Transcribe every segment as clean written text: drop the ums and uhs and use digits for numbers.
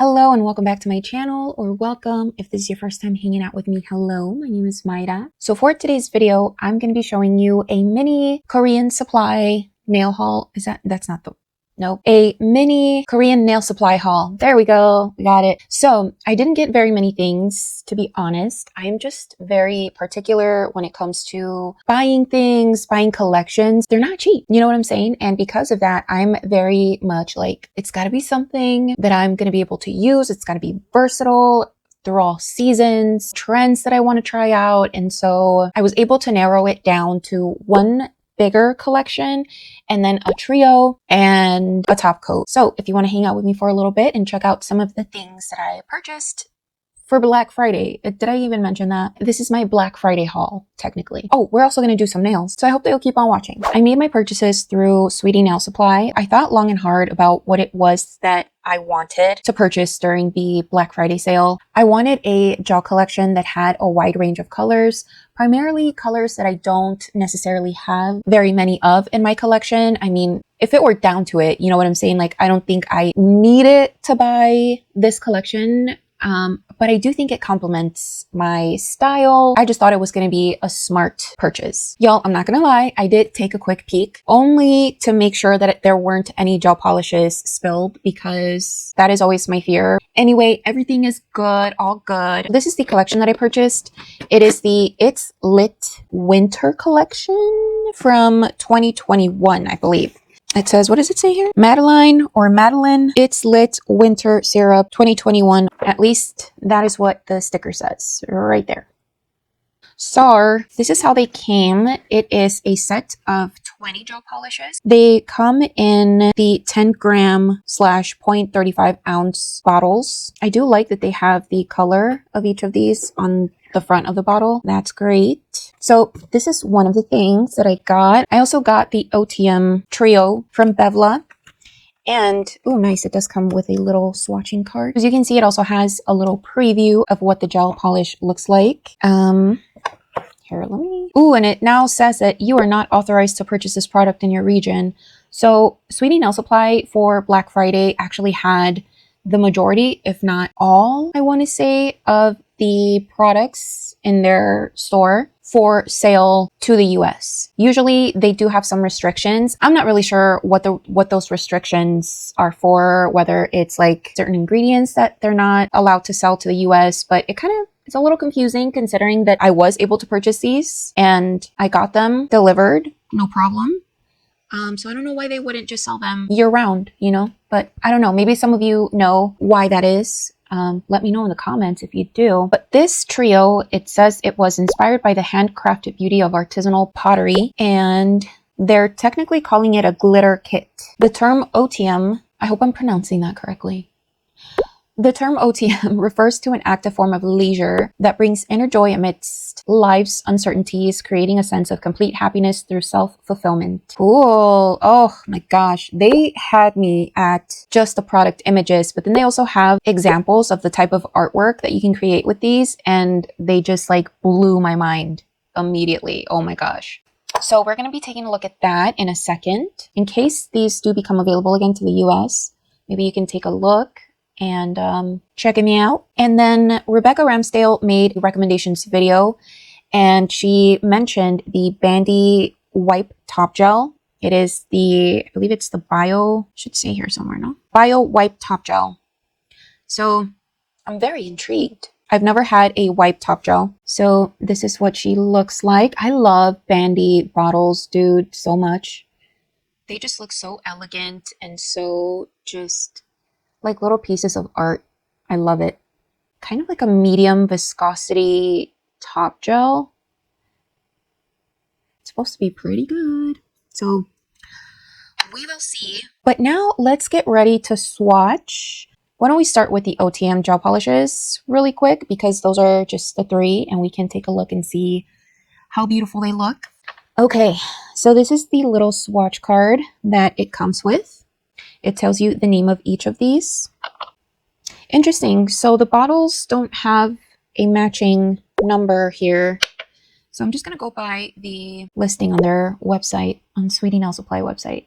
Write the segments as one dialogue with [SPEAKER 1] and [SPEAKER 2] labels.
[SPEAKER 1] Hello and welcome back to my channel, or welcome if this is your first time hanging out with me. Hello, my name is Mayra. So for today's video, I'm going to be showing you a mini Korean supply nail haul. A mini Korean nail supply haul. There we go. We got it. So I didn't get very many things, to be honest. I'm just very particular when it comes to buying things, buying collections. They're not cheap. You know what I'm saying? And because of that, I'm very much like, it's got to be something that I'm going to be able to use. It's got to be versatile through all seasons, trends that I want to try out. And so I was able to narrow it down to one bigger collection and then a trio and a top coat. So if you want to hang out with me for a little bit and check out some of the things that I purchased for Black Friday. Did I even mention that? This is my Black Friday haul, technically. Oh, we're also going to do some nails. So I hope that you'll keep on watching. I made my purchases through Sweetie Nail Supply. I thought long and hard about what it was that I wanted to purchase during the Black Friday sale. I wanted a gel collection that had a wide range of colors, primarily colors that I don't necessarily have very many of in my collection. I mean, if it were down to it, you know what I'm saying? Like, I don't think I needed to buy this collection. But I do think it complements my style. I just thought it was going to be a smart purchase. Y'all, I'm not going to lie. I did take a quick peek only to make sure that there weren't any gel polishes spilled, because that is always my fear. Anyway, everything is good, all good. This is the collection that I purchased. It is the It's Lit Winter collection from 2021, I believe. It says, what does it say here? Madeline It's Lit Winter Syrup 2021. At least that is what the sticker says right there. So this is how they came. It is a set of 20 gel polishes. They come in the 10 gram / 0.35 ounce bottles. I do like that they have the color of each of these on the front of the bottle. That's great. So this is one of the things that I got. I also got the OTM Trio from Bevla. And, oh, nice. It does come with a little swatching card. As you can see, it also has a little preview of what the gel polish looks like. Here, let me... Ooh, and it now says that you are not authorized to purchase this product in your region. So Sweetie Nail Supply for Black Friday actually had the majority, if not all, I want to say, of the products in their store for sale to the US. Usually they do have some restrictions. I'm not really sure what those restrictions are for, whether it's like certain ingredients that they're not allowed to sell to the US, but it's a little confusing considering that I was able to purchase these and I got them delivered, no problem. So I don't know why they wouldn't just sell them year round, you know, but I don't know. Maybe some of you know why that is. Let me know in the comments if you do. But this trio, it says it was inspired by the handcrafted beauty of artisanal pottery, and they're technically calling it a glitter kit. The term OTM, I hope I'm pronouncing that correctly. The term OTM refers to an active form of leisure that brings inner joy amidst life's uncertainties, creating a sense of complete happiness through self-fulfillment. Cool. Oh my gosh. They had me at just the product images, but then they also have examples of the type of artwork that you can create with these, and they just like blew my mind immediately. Oh my gosh. So we're going to be taking a look at that in a second. In case these do become available again to the US, maybe you can take a look and checking me out. And then Rebecca Ramsdale made a recommendations video, and she mentioned the Bandy Wipe Top Gel. It is I believe it's the should say here somewhere, no? Bio Wipe Top Gel. So I'm very intrigued. I've never had a wipe top gel. So this is what she looks like. I love Bandy bottles, dude, so much. They just look so elegant and so just like little pieces of art. I love it. Kind of like a medium viscosity top gel. It's supposed to be pretty good. So we will see. But now let's get ready to swatch. Why don't we start with the OTM gel polishes really quick, because those are just the 3 and we can take a look and see how beautiful they look. Okay, so this is the little swatch card that it comes with. It tells you the name of each of these. Interesting. So the bottles don't have a matching number here. So I'm just going to go by the listing on their website, on Sweetie Nail Supply website.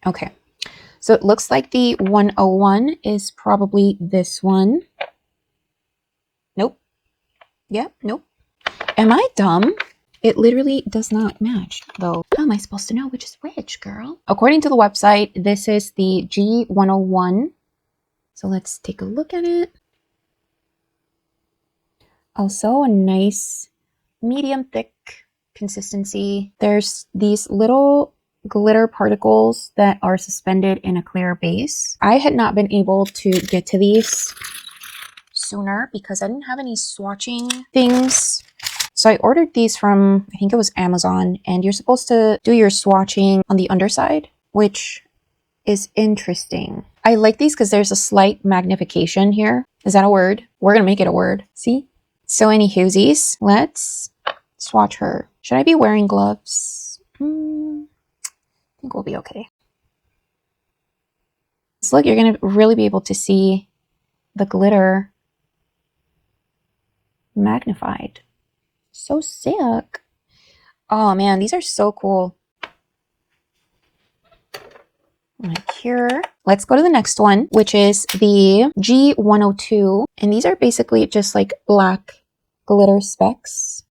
[SPEAKER 1] Okay. So it looks like the 101 is probably this one. Nope. Yep, nope. Am I dumb? It literally does not match, though. How am I supposed to know which is which, girl? According to the website, this is the G101. So let's take a look at it. Also a nice medium thick consistency. There's these little glitter particles that are suspended in a clear base. I had not been able to get to these sooner because I didn't have any swatching things. So I ordered these from, I think it was Amazon, and you're supposed to do your swatching on the underside, which is interesting. I like these because there's a slight magnification here. Is that a word? We're gonna make it a word. See? So any hoosies, let's swatch her. Should I be wearing gloves? I think we'll be okay. So look, you're gonna really be able to see the glitter magnified. So sick. Oh man, these are so cool. Like here. Let's go to the next one, which is the G102. And these are basically just like black glitter specks.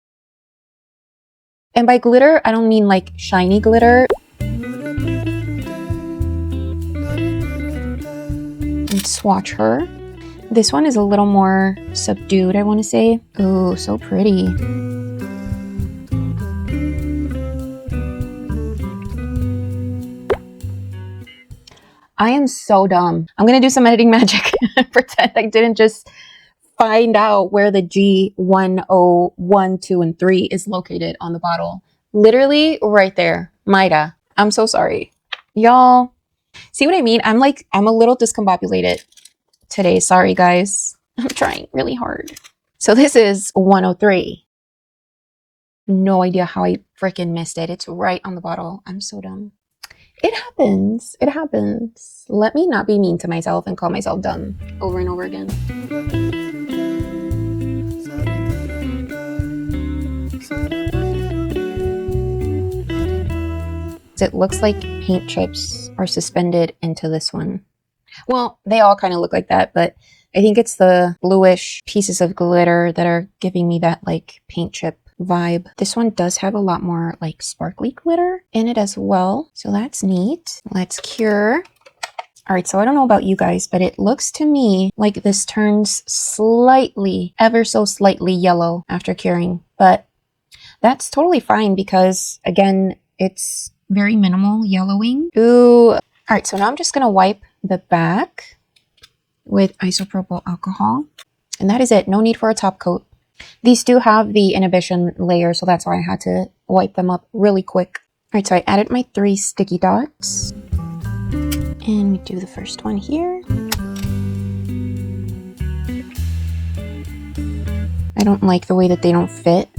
[SPEAKER 1] And by glitter, I don't mean like shiny glitter. And swatch her. This one is a little more subdued, I want to say. Ooh, so pretty. I am so dumb. I'm going to do some editing magic and pretend I didn't just find out where the G101, 2, and 3 is located on the bottle. Literally right there. Maida, I'm so sorry. Y'all, see what I mean? I'm a little discombobulated today. Sorry, guys. I'm trying really hard. So this is 103. No idea how I freaking missed it. It's right on the bottle. I'm so dumb. It happens. It happens. Let me not be mean to myself and call myself dumb over and over again. It looks like paint chips are suspended into this one. Well, they all kind of look like that, but I think it's the bluish pieces of glitter that are giving me that like paint chip vibe. This one does have a lot more like sparkly glitter in it as well. So that's neat. Let's cure. All right, so I don't know about you guys, but it looks to me like this turns slightly, ever so slightly yellow after curing. But that's totally fine because, again, it's very minimal yellowing. Ooh. All right, so now I'm just going to wipe the back with isopropyl alcohol. And that is it. No need for a top coat. These do have the inhibition layer, so that's why I had to wipe them up really quick. All right, so I added my 3 sticky dots. And we do the first one here. I don't like the way that they don't fit.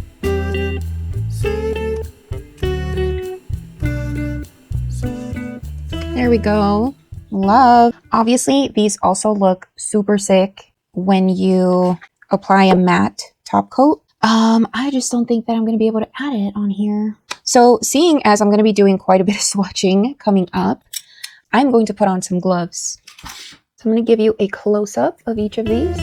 [SPEAKER 1] There we go. Love. Obviously, these also look super sick when you apply a matte top coat. I just don't think that I'm going to be able to add it on here. So seeing as I'm going to be doing quite a bit of swatching coming up, I'm going to put on some gloves. So I'm going to give you a close-up of each of these.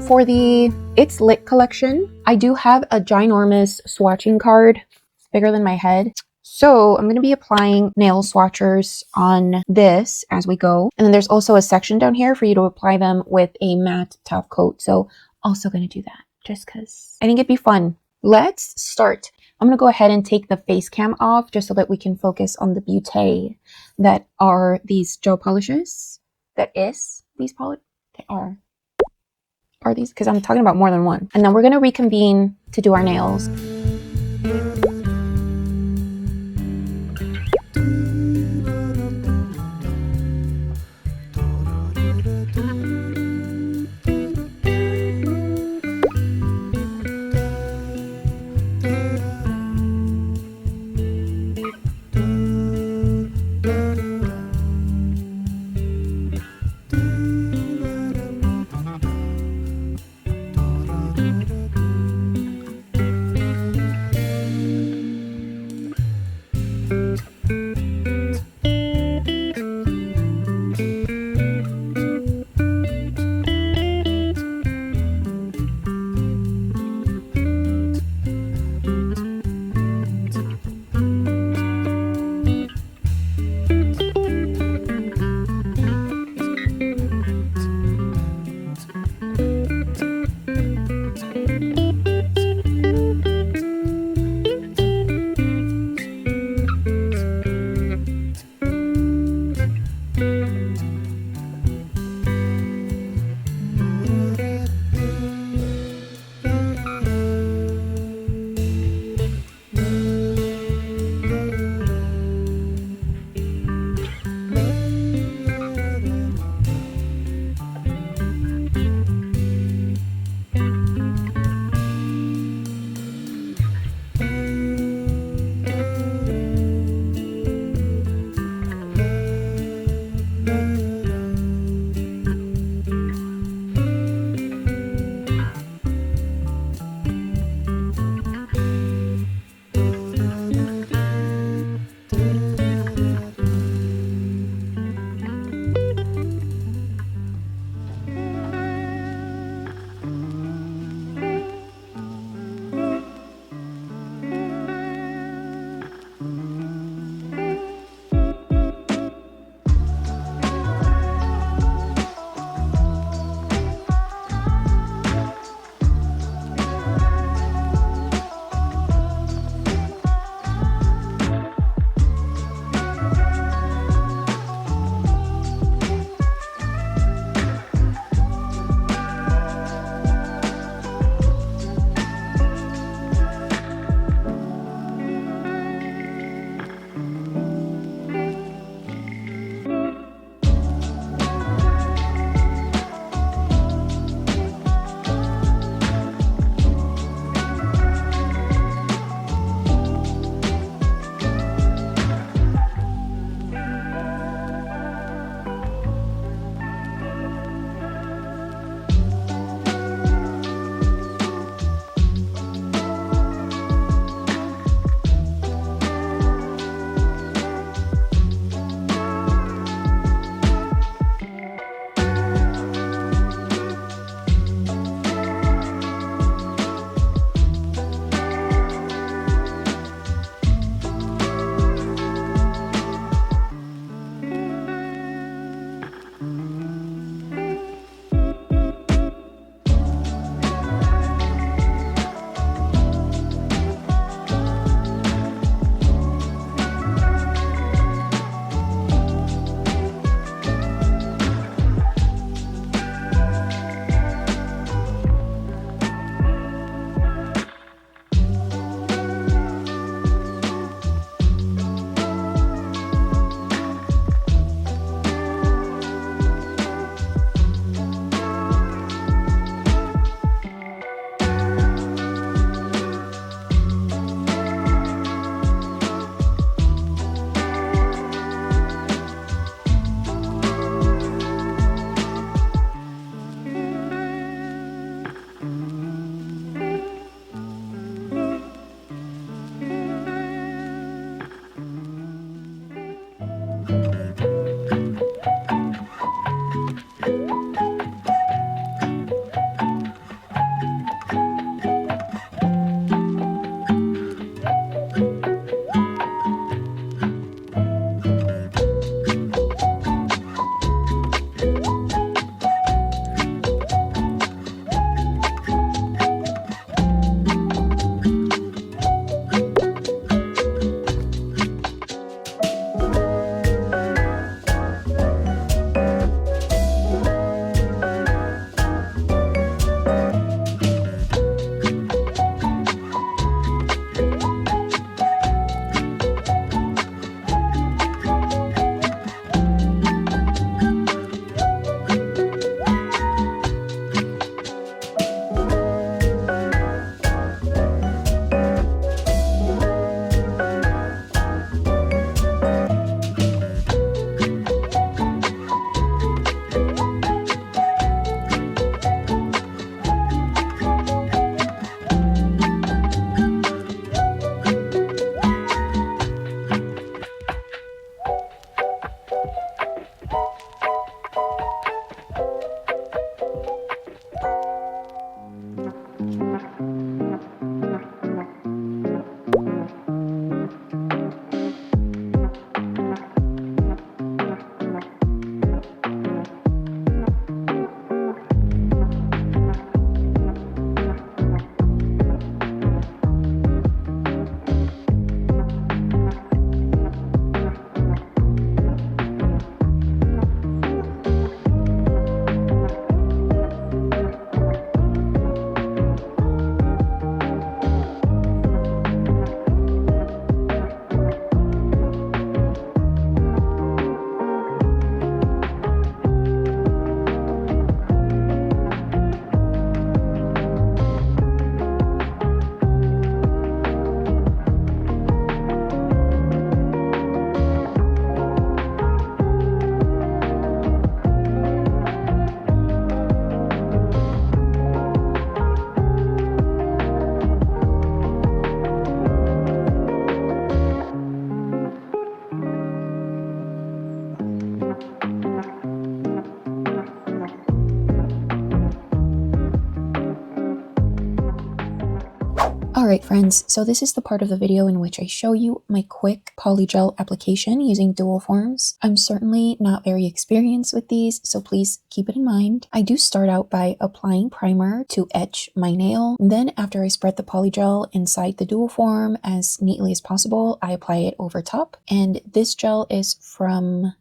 [SPEAKER 1] For the It's Lit collection, I do have a ginormous swatching card. It's bigger than my head. So I'm going to be applying nail swatchers on this as we go. And then there's also a section down here for you to apply them with a matte top coat. So also going to do that just because I think it'd be fun. Let's start. I'm going to go ahead and take the face cam off just so that we can focus on the beauty that are these gel polishes. That is these polish. They are these, because I'm talking about more than one. And then we're going to reconvene to do our nails. Alright friends, so this is the part of the video in which I show you my quick polygel application using dual forms. I'm certainly not very experienced with these, so please keep it in mind. I do start out by applying primer to etch my nail. Then after I spread the polygel inside the dual form as neatly as possible, I apply it over top. And this gel is from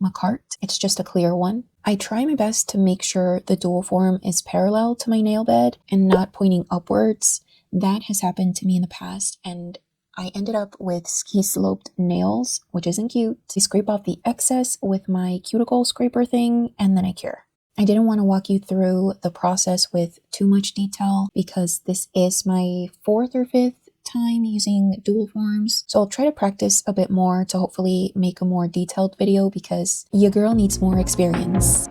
[SPEAKER 1] Macart. It's just a clear one. I try my best to make sure the dual form is parallel to my nail bed and not pointing upwards. That has happened to me in the past, and I ended up with ski-sloped nails, which isn't cute. I scrape off the excess with my cuticle scraper thing, and then I cure. I didn't want to walk you through the process with too much detail because this is my 4th or 5th time using dual forms, so I'll try to practice a bit more to hopefully make a more detailed video because your girl needs more experience.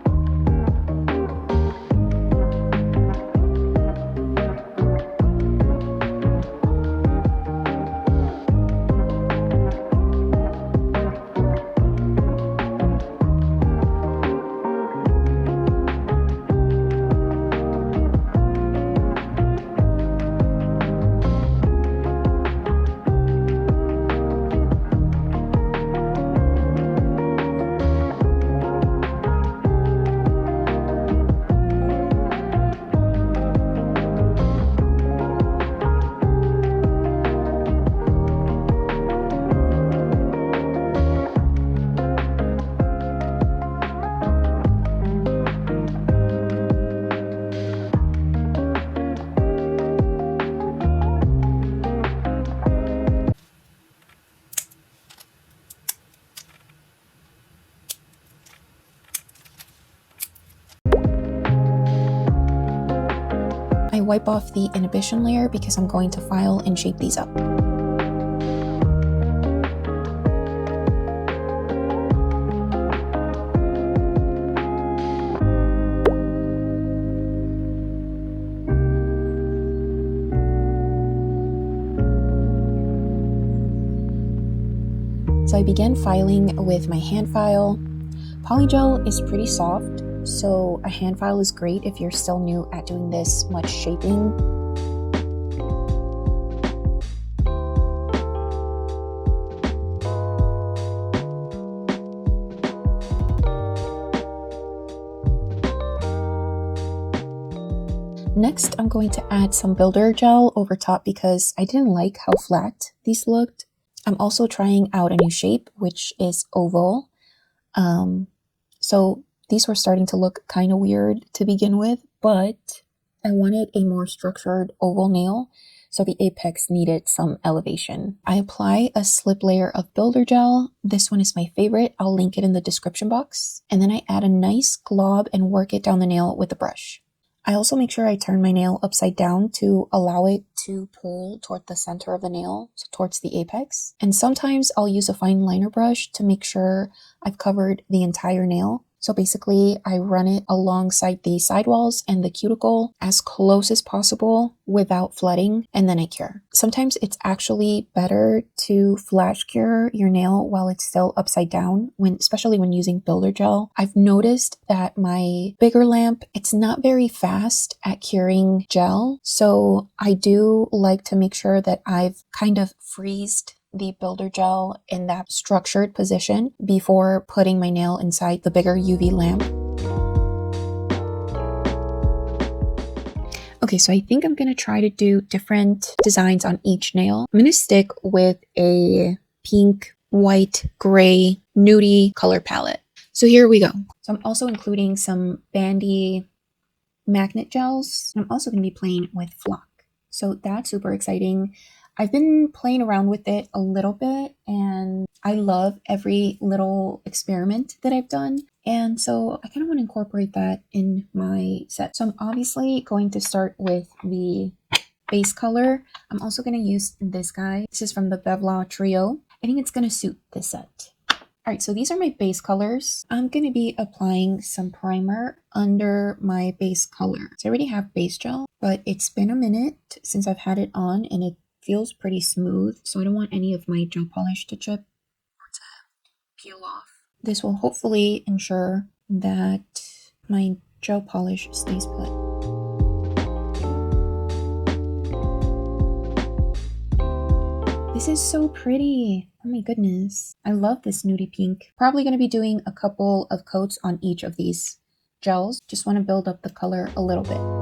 [SPEAKER 1] I wipe off the inhibition layer because I'm going to file and shape these up. So I began filing with my hand file. Polygel is pretty soft, so a hand file is great if you're still new at doing this much shaping. Next, I'm going to add some builder gel over top because I didn't like how flat these looked. I'm also trying out a new shape, which is oval. So these were starting to look kind of weird to begin with, but I wanted a more structured oval nail, so the apex needed some elevation. I apply a slip layer of builder gel. This one is my favorite. I'll link it in the description box. And then I add a nice glob and work it down the nail with a brush. I also make sure I turn my nail upside down to allow it to pull toward the center of the nail, so towards the apex. And sometimes I'll use a fine liner brush to make sure I've covered the entire nail. So basically, I run it alongside the sidewalls and the cuticle as close as possible without flooding, and then I cure. Sometimes it's actually better to flash cure your nail while it's still upside down, especially when using builder gel. I've noticed that my bigger lamp, it's not very fast at curing gel, so I do like to make sure that I've kind of freezed the builder gel in that structured position before putting my nail inside the bigger UV lamp. Okay, so I think I'm gonna try to do different designs on each nail. I'm gonna stick with a pink, white, gray, nudie color palette. So here we go. So I'm also including some bandy magnet gels. I'm also gonna be playing with flock. So that's super exciting. I've been playing around with it a little bit, and I love every little experiment that I've done. And so I kind of want to incorporate that in my set. So I'm obviously going to start with the base color. I'm also going to use this guy. This is from the Bevla Trio. I think it's going to suit this set. All right, so these are my base colors. I'm going to be applying some primer under my base color. So I already have base gel, but it's been a minute since I've had it on, and it feels pretty smooth, so I don't want any of my gel polish to chip or to peel off. This will hopefully ensure that my gel polish stays put. This is so pretty. Oh my goodness. I love this nudie pink. Probably going to be doing a couple of coats on each of these gels. Just want to build up the color a little bit.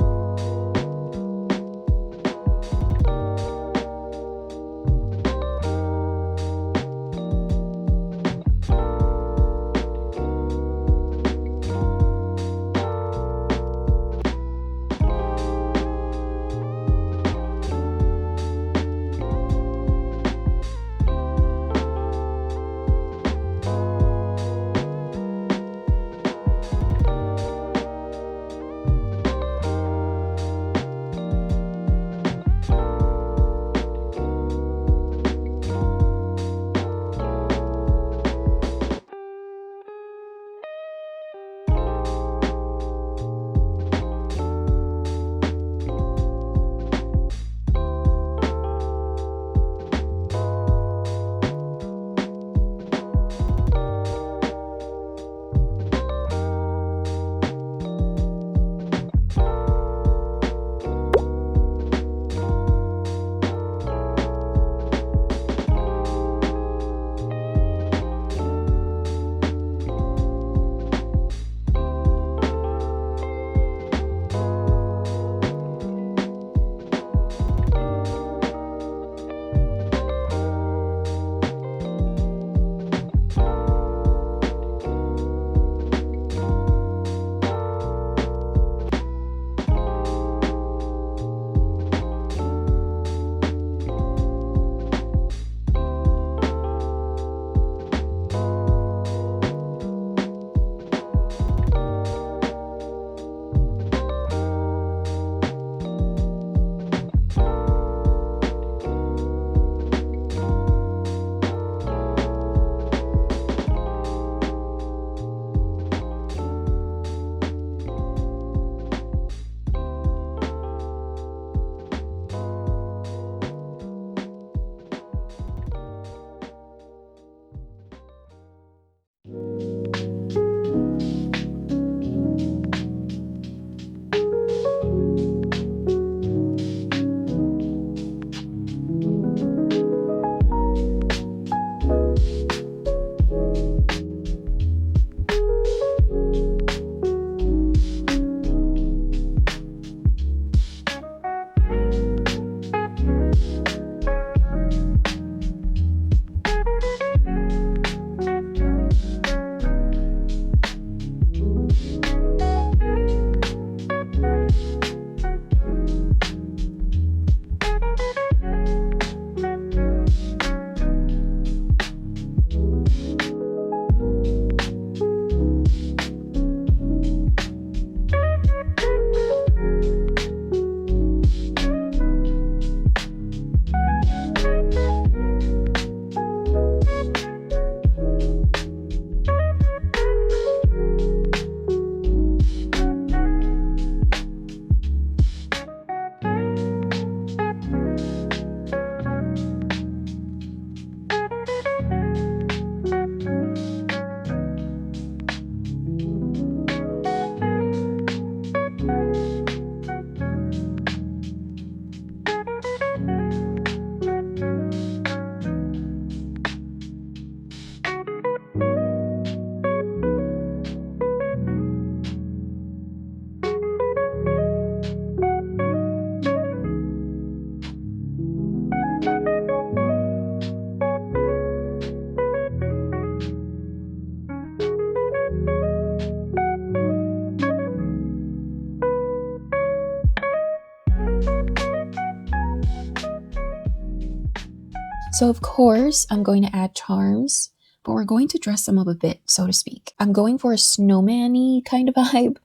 [SPEAKER 1] So of course, I'm going to add charms, but we're going to dress them up a bit, so to speak. I'm going for a snowman-y kind of vibe.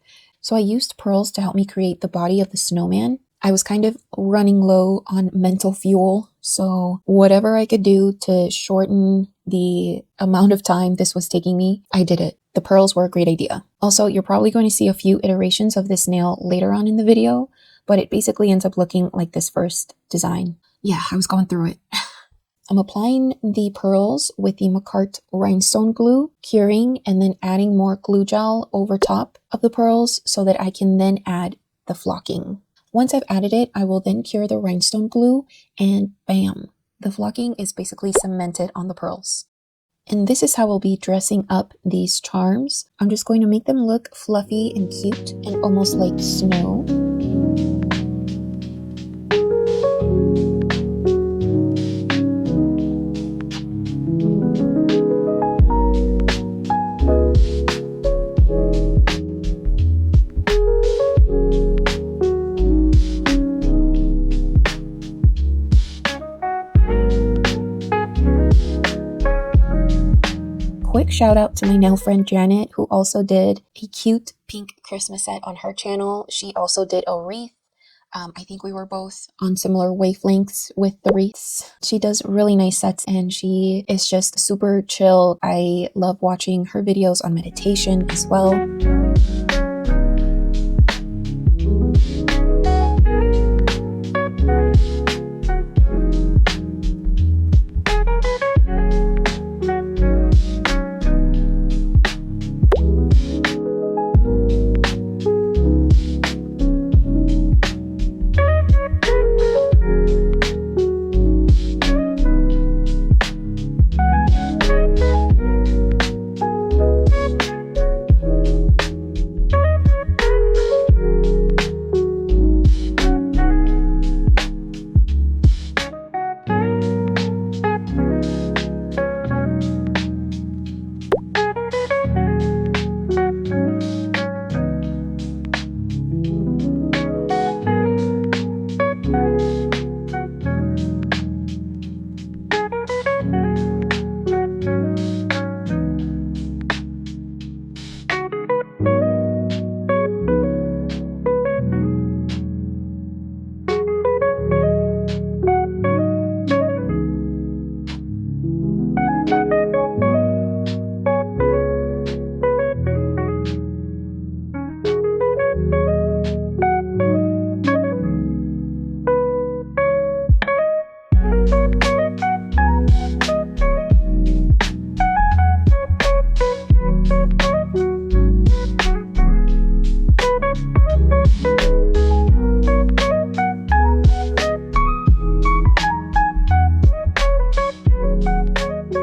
[SPEAKER 1] So I used pearls to help me create the body of the snowman. I was kind of running low on mental fuel, so whatever I could do to shorten the amount of time this was taking me, I did it. The pearls were a great idea. Also, you're probably going to see a few iterations of this nail later on in the video, but it basically ends up looking like this first design. Yeah, I was going through it. I'm applying the pearls with the Macart rhinestone glue, curing, and then adding more glue gel over top of the pearls so that I can then add the flocking. Once I've added it, I will then cure the rhinestone glue, and bam, the flocking is basically cemented on the pearls. And this is how we'll be dressing up these charms. I'm just going to make them look fluffy and cute and almost like snow. Quick shout out to my nail friend Janet, who also did a cute pink Christmas set on her channel. She also did a wreath. I think we were both on similar wavelengths with the wreaths. She does really nice sets and she is just super chill. I love watching her videos on meditation as well.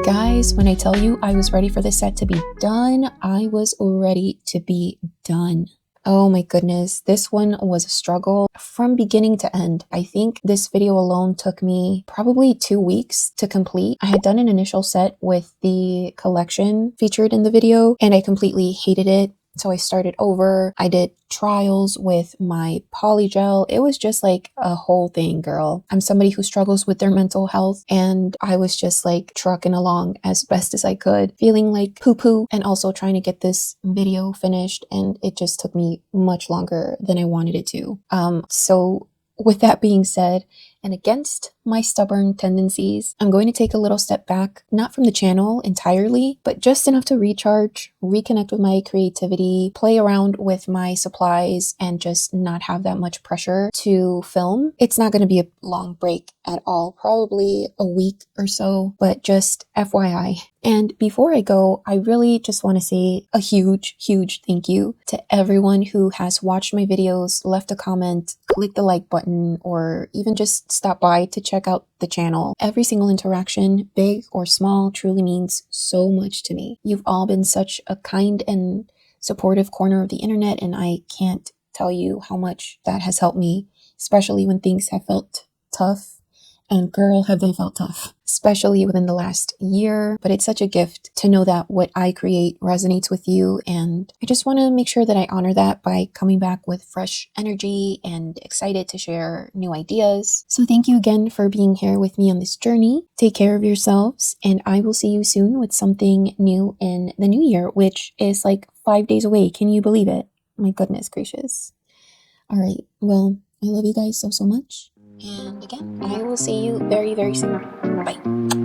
[SPEAKER 1] Guys, when I tell you I was ready for this set to be done, I was ready to be done. Oh my goodness, this one was a struggle from beginning to end. I think this video alone took me probably 2 weeks to complete. I had done an initial set with the collection featured in the video and I completely hated it. So I started over. I did trials with my polygel. It was just like a whole thing, girl. I'm somebody who struggles with their mental health and I was just like trucking along as best as I could, feeling like poo-poo and also trying to get this video finished, and it just took me much longer than I wanted it to. So with that being said, and against my stubborn tendencies, I'm going to take a little step back, not from the channel entirely, but just enough to recharge, reconnect with my creativity, play around with my supplies, and just not have that much pressure to film. It's not going to be a long break at all, probably a week or so, but just FYI. And before I go, I really just want to say a huge, huge thank you to everyone who has watched my videos, left a comment, clicked the like button, or even just stopped by to check out the channel. Every single interaction, big or small, truly means so much to me. You've all been such a kind and supportive corner of the internet, and I can't tell you how much that has helped me, especially when things have felt tough. And girl, have they felt tough, especially within the last year. But it's such a gift to know that what I create resonates with you. And I just want to make sure that I honor that by coming back with fresh energy and excited to share new ideas. So thank you again for being here with me on this journey. Take care of yourselves, and I will see you soon with something new in the new year, which is like 5 days away. Can you believe it? My goodness gracious. All right. Well, I love you guys so much. And again, I will see you very, very soon. Bye.